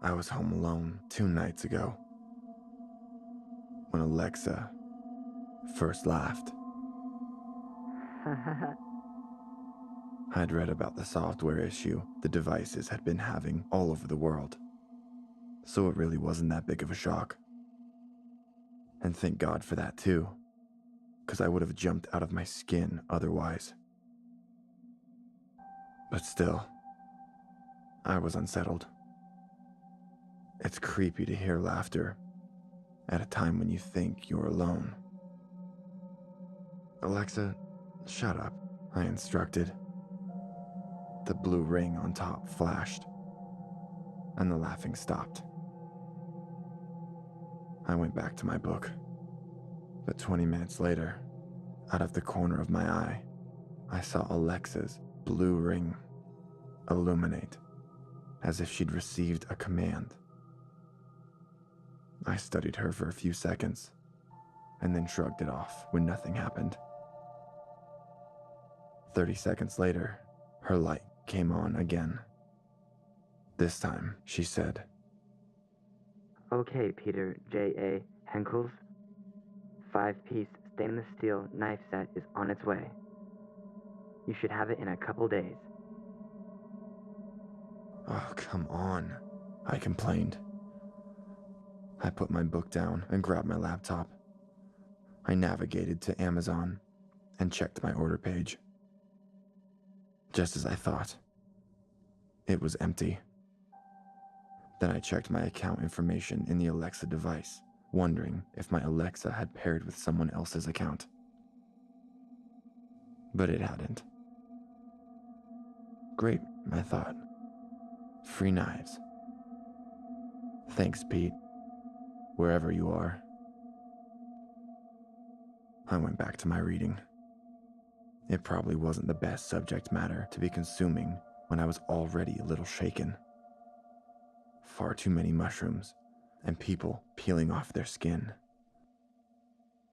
I was home alone 2 nights ago when Alexa first laughed. I'd read about the software issue the devices had been having all over the world, so it really wasn't that big of a shock. And thank God for that too, because I would have jumped out of my skin otherwise. But still, I was unsettled. It's creepy to hear laughter at a time when you think you're alone. Alexa, shut up, I instructed. The blue ring on top flashed, and the laughing stopped. I went back to my book, but 20 minutes later, out of the corner of my eye, I saw Alexa's blue ring illuminate, as if she'd received a command. I studied her for a few seconds, and then shrugged it off when nothing happened. 30 seconds later, her light came on again. This time, she said, "Okay, Peter J.A. Henkels. 5-piece stainless steel knife set is on its way. You should have it in a couple days." "Oh, come on," I complained. I put my book down and grabbed my laptop. I navigated to Amazon and checked my order page. Just as I thought, it was empty. Then I checked my account information in the Alexa device, wondering if my Alexa had paired with someone else's account. But it hadn't. Great, I thought. Free knives. Thanks, Pete. Wherever you are. I went back to my reading. It probably wasn't the best subject matter to be consuming when I was already a little shaken. Far too many mushrooms and people peeling off their skin.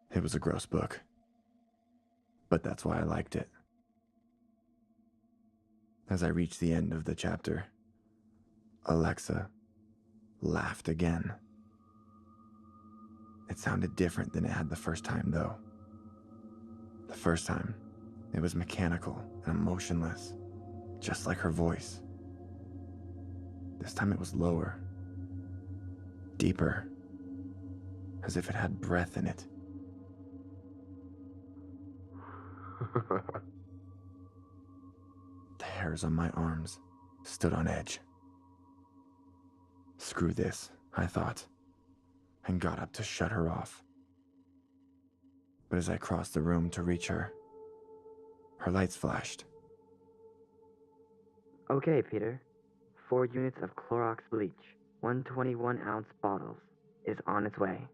It was a gross book, but that's why I liked it. As I reached the end of the chapter, Alexa laughed again. It sounded different than it had the first time, though. The first time, it was mechanical and emotionless, just like her voice. This time it was lower, deeper, as if it had breath in it. The hairs on my arms stood on edge. Screw this, I thought, and got up to shut her off. But as I crossed the room to reach her, her lights flashed. "Okay, Peter. 4 units of Clorox bleach, 121-ounce bottles, is on its way.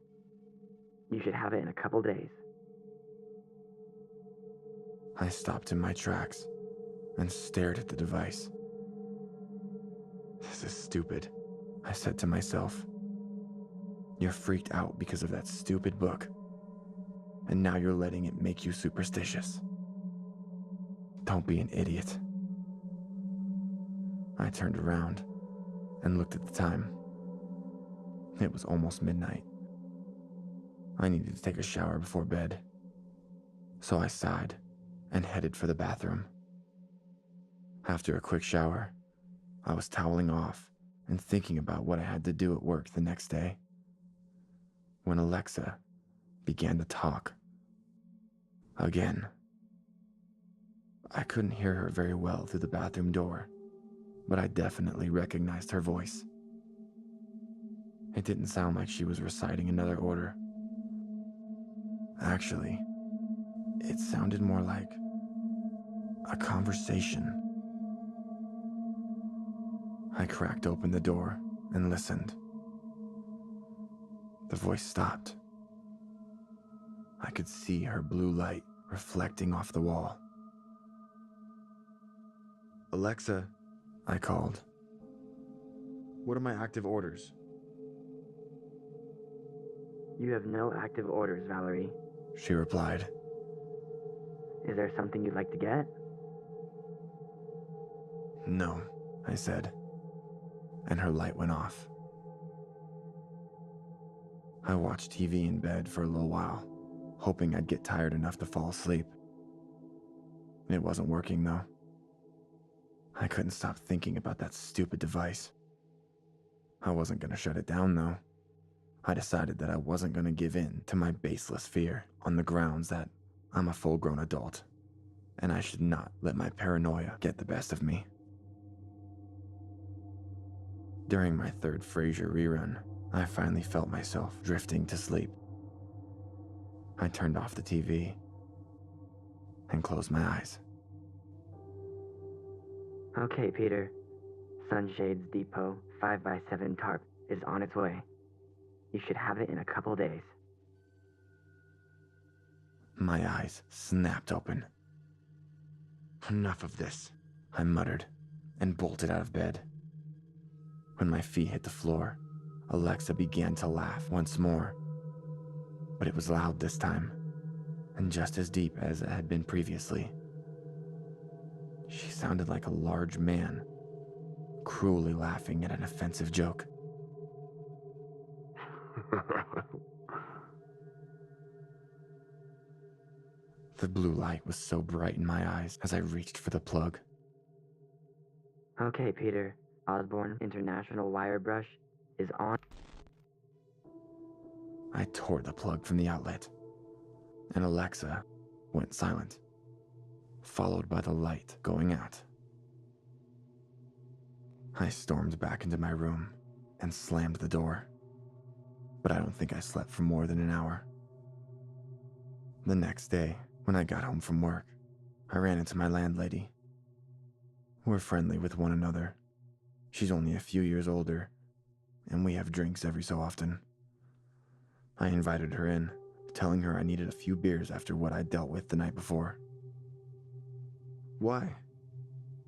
You should have it in a couple days." I stopped in my tracks and stared at the device. This is stupid, I said to myself. You're freaked out because of that stupid book, and now you're letting it make you superstitious. Don't be an idiot. I turned around and looked at the time. It was almost midnight. I needed to take a shower before bed, so I sighed and headed for the bathroom. After a quick shower, I was toweling off and thinking about what I had to do at work the next day, when Alexa began to talk. Again. I couldn't hear her very well through the bathroom door, but I definitely recognized her voice. It didn't sound like she was reciting another order. Actually, it sounded more like a conversation. I cracked open the door and listened. The voice stopped. I could see her blue light reflecting off the wall. "Alexa," I called. "What are my active orders?" "You have no active orders, Valerie," she replied. "Is there something you'd like to get?" "No," I said, and her light went off. I watched TV in bed for a little while, hoping I'd get tired enough to fall asleep. It wasn't working, though. I couldn't stop thinking about that stupid device. I wasn't going to shut it down, though. I decided that I wasn't going to give in to my baseless fear on the grounds that I'm a full-grown adult, and I should not let my paranoia get the best of me. During my third Frasier rerun, I finally felt myself drifting to sleep. I turned off the TV and closed my eyes. Okay, Peter. Sunshades Depot 5x7 tarp is on its way. You should have it in a couple days. My eyes snapped open. Enough of this, I muttered, and bolted out of bed. When my feet hit the floor, Alexa began to laugh once more. But it was loud this time, and just as deep as it had been previously. She sounded like a large man, cruelly laughing at an offensive joke. The blue light was so bright in my eyes as I reached for the plug. Okay, Peter. Osborne International Wire Brush is on. I tore the plug from the outlet, and Alexa went silent, followed by the light going out. I stormed back into my room and slammed the door, but I don't think I slept for more than an hour. The next day, when I got home from work, I ran into my landlady. We're friendly with one another. She's only a few years older, and we have drinks every so often. I invited her in, telling her I needed a few beers after what I'd dealt with the night before. "Why?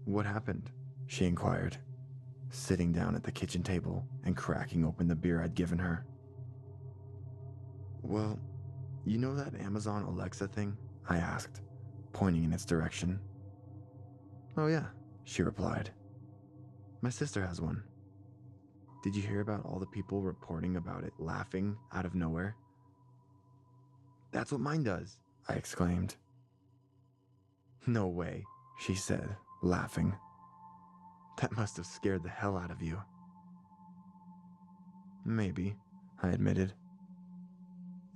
What happened?" she inquired, sitting down at the kitchen table and cracking open the beer I'd given her. "Well, you know that Amazon Alexa thing?" I asked, pointing in its direction. "Oh yeah," she replied. "My sister has one. Did you hear about all the people reporting about it laughing out of nowhere?" "That's what mine does," I exclaimed. "No way," she said, laughing. "That must have scared the hell out of you." "Maybe," I admitted.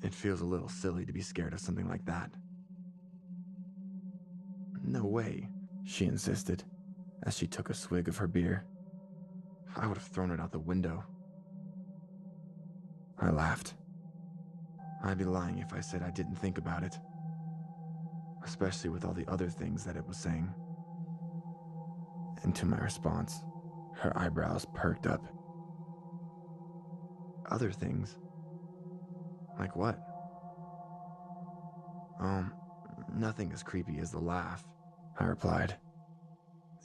"It feels a little silly to be scared of something like that." "No way," she insisted, as she took a swig of her beer. "I would have thrown it out the window." I laughed. I'd be lying if I said I didn't think about it, especially with all the other things that it was saying. And to my response, her eyebrows perked up. "Other things? Like what?" Nothing as creepy as the laugh," I replied.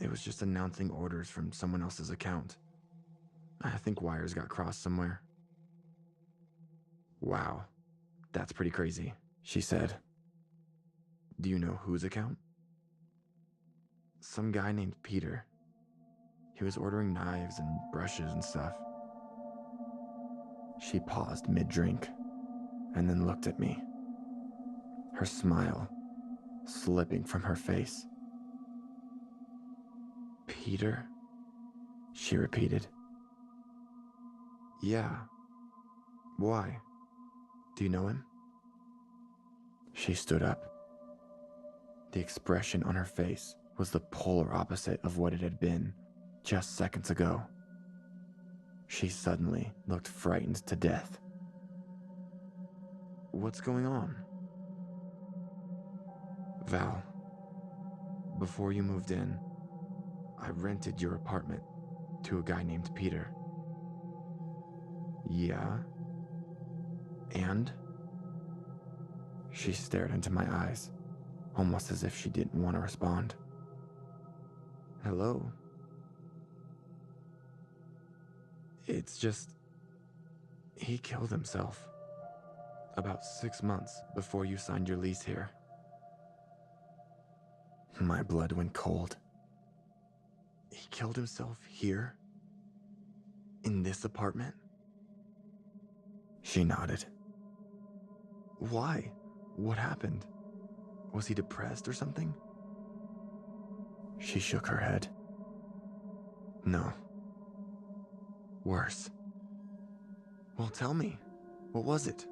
"It was just announcing orders from someone else's account. I think wires got crossed somewhere." "Wow, that's pretty crazy," she said. "Do you know whose account?" "Some guy named Peter. He was ordering knives and brushes and stuff." She paused mid-drink and then looked at me, her smile slipping from her face. "Peter?" she repeated. "Yeah. Why? Do you know him?" She stood up. The expression on her face was the polar opposite of what it had been just seconds ago. She suddenly looked frightened to death. "What's going on?" "Val, before you moved in, I rented your apartment to a guy named Peter." "Yeah? And?" She stared into my eyes, almost as if she didn't want to respond. "Hello?" "It's just, he killed himself about 6 months before you signed your lease here." My blood went cold. "He killed himself here? In this apartment?" She nodded. Why? What happened? Was he depressed or something? She shook her head. No. Worse. Well, tell me. What was it?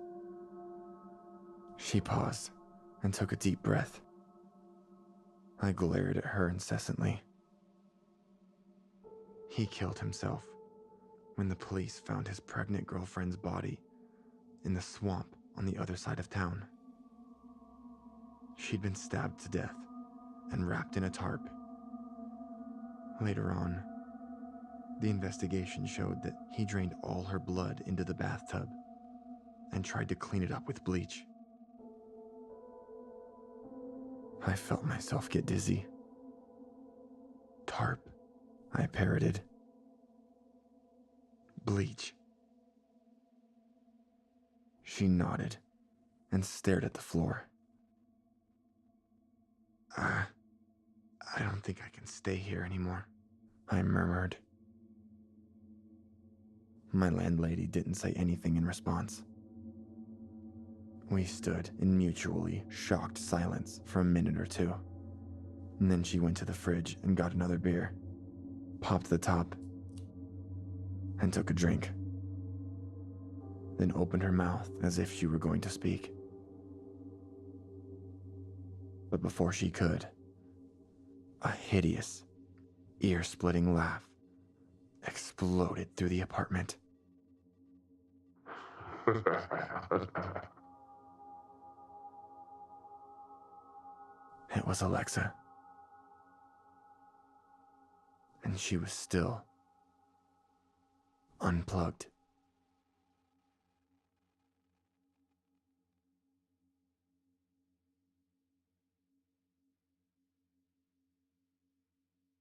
She paused and took a deep breath. I glared at her incessantly. He killed himself when the police found his pregnant girlfriend's body in the swamp on the other side of town. She'd been stabbed to death and wrapped in a tarp. Later on, the investigation showed that he drained all her blood into the bathtub and tried to clean it up with bleach. I felt myself get dizzy. Tarp, I parroted. Bleach. She nodded and stared at the floor. I don't think I can stay here anymore, I murmured. My landlady didn't say anything in response. We stood in mutually shocked silence for a minute or two. And then she went to the fridge and got another beer, popped the top, and took a drink. Then opened her mouth as if she were going to speak. But before she could, a hideous, ear-splitting laugh exploded through the apartment. It was Alexa. And she was still unplugged.